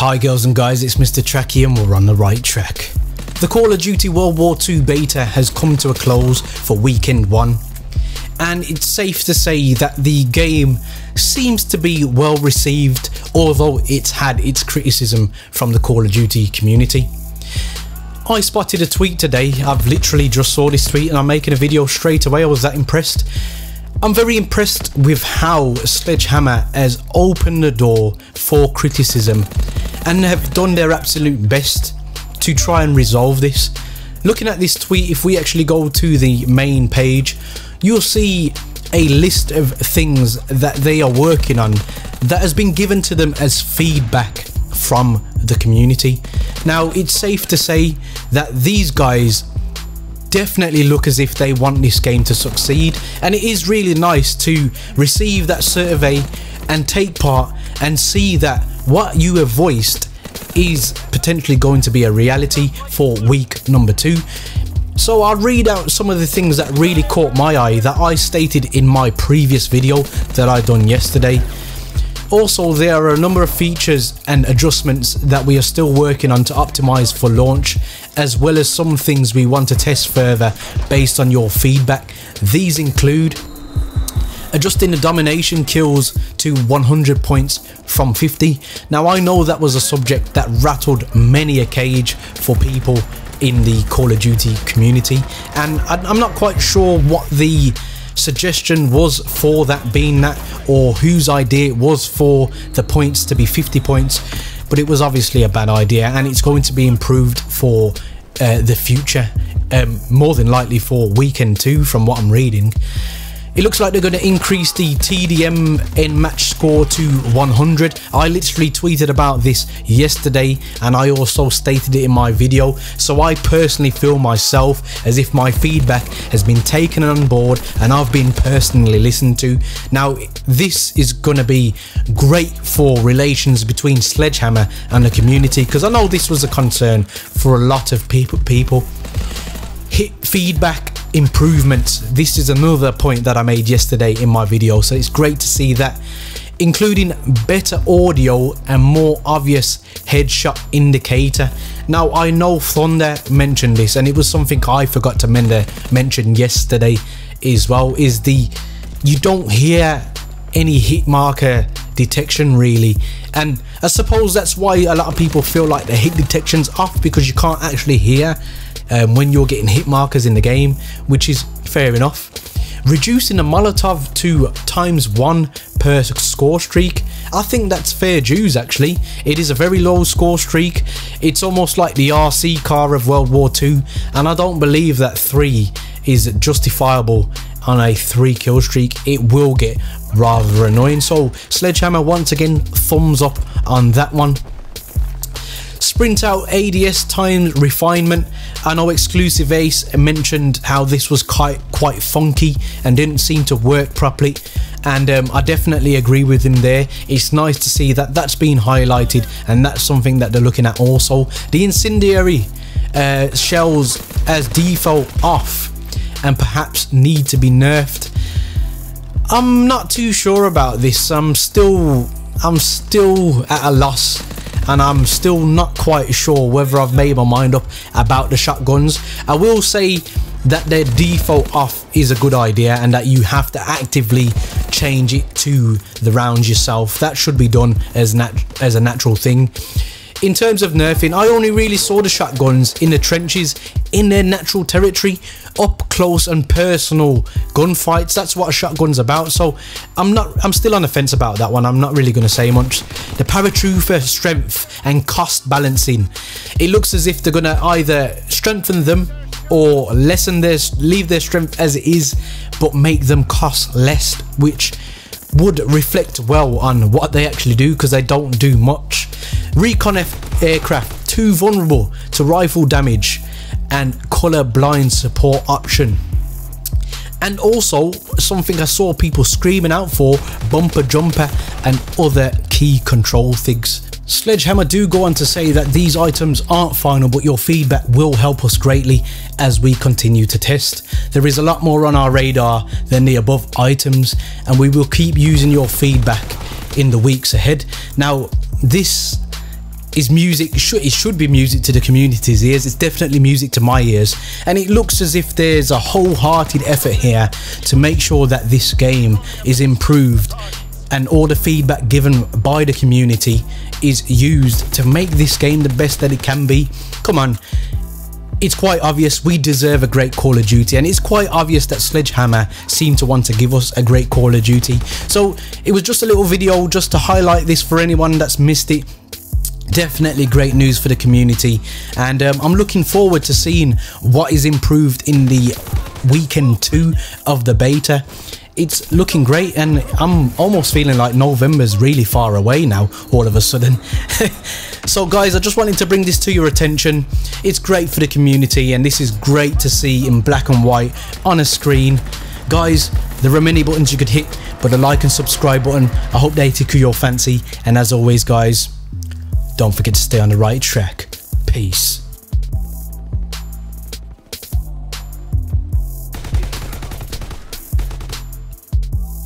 Hi girls and guys, it's Mr. Tracky and we're on the right track. The Call of Duty World War II beta has come to a close for weekend 1, and it's safe to say that the game seems to be well received, although it's had its criticism from the Call of Duty community. I spotted a tweet today. I've literally just saw this tweet and I'm making a video straight away. I was that impressed. I'm very impressed with how Sledgehammer has opened the door for criticism and have done their absolute best to try and resolve this. Looking at this tweet, if we actually go to the main page, you'll see a list of things that they are working on that has been given to them as feedback from the community. Now, it's safe to say that these guys definitely look as if they want this game to succeed, and it is really nice to receive that survey and take part and see that what you have voiced is potentially going to be a reality for week number 2. So I'll read out some of the things that really caught my eye that I stated in my previous video that I done yesterday. Also, there are a number of features and adjustments that we are still working on to optimize for launch, as well as some things we want to test further based on your feedback. These include adjusting the domination kills to 100 points from 50. Now, I know that was a subject that rattled many a cage for people in the Call of Duty community, and I'm not quite sure what the suggestion was for that being that, or whose idea it was for the points to be 50 points, but it was obviously a bad idea, and it's going to be improved for the future, more than likely for weekend 2 from what I'm reading. It looks like they're going to increase the TDM in match score to 100. I literally tweeted about this yesterday and I also stated it in my video. So I personally feel myself as if my feedback has been taken on board and I've been personally listened to. Now, this is going to be great for relations between Sledgehammer and the community, because I know this was a concern for a lot of people. Hit feedback improvements. This is another point that I made yesterday in my video, so it's great to see that, including better audio and more obvious headshot indicator. Now, I know Thunder mentioned this and it was something I forgot to mention yesterday as well, is you don't hear any hit marker detection really, and I suppose that's why a lot of people feel like the hit detection's off, because you can't actually hear when you're getting hit markers in the game, which is fair enough. Reducing the Molotov to ×1 per score streak, I think that's fair dues actually. It is a very low score streak. It's almost like the RC car of World War II, and I don't believe that 3 is justifiable on a 3 kill streak. It will get rather annoying. So Sledgehammer, once again, thumbs up on that one. Sprint out ADS time refinement. I know Exclusive Ace mentioned how this was quite funky and didn't seem to work properly, and I definitely agree with him there. It's nice to see that that's been highlighted, and that's something that they're looking at also. The incendiary shells as default off and perhaps need to be nerfed. I'm not too sure about this. I'm still at a loss, and I'm still not quite sure whether I've made my mind up about the shotguns. I will say that their default off is a good idea, and that you have to actively change it to the rounds yourself. That should be done as a natural thing. In terms of nerfing, I only really saw the shotguns in the trenches, in their natural territory, up close and personal gunfights. That's what a shotgun's about. So I'm still on the fence about that one. I'm not really going to say much. The paratrooper strength and cost balancing. It looks as if they're going to either strengthen them or leave their strength as it is, but make them cost less, which would reflect well on what they actually do, because they don't do much. Recon aircraft too vulnerable to rifle damage, and color blind support option. And also something I saw people screaming out for, bumper jumper and other key control things. Sledgehammer do go on to say that these items aren't final, but your feedback will help us greatly as we continue to test. There is a lot more on our radar than the above items, and we will keep using your feedback in the weeks ahead. Now, this is music. It should be music to the community's ears. It's definitely music to my ears, and it looks as if there's a wholehearted effort here to make sure that this game is improved, and all the feedback given by the community is used to make this game the best that it can be. Come on, it's quite obvious we deserve a great Call of Duty, and it's quite obvious that Sledgehammer seem to want to give us a great Call of Duty. So it was just a little video just to highlight this for anyone that's missed it. Definitely great news for the community, and I'm looking forward to seeing what is improved in the weekend 2 of the beta. It's looking great, and I'm almost feeling like November's really far away now all of a sudden. So guys, I just wanted to bring this to your attention. It's great for the community, and this is great to see in black and white on a screen. Guys, there are many buttons you could hit, but the like and subscribe button, I hope they tickle your fancy. And as always guys, don't forget to stay on the right track. Peace.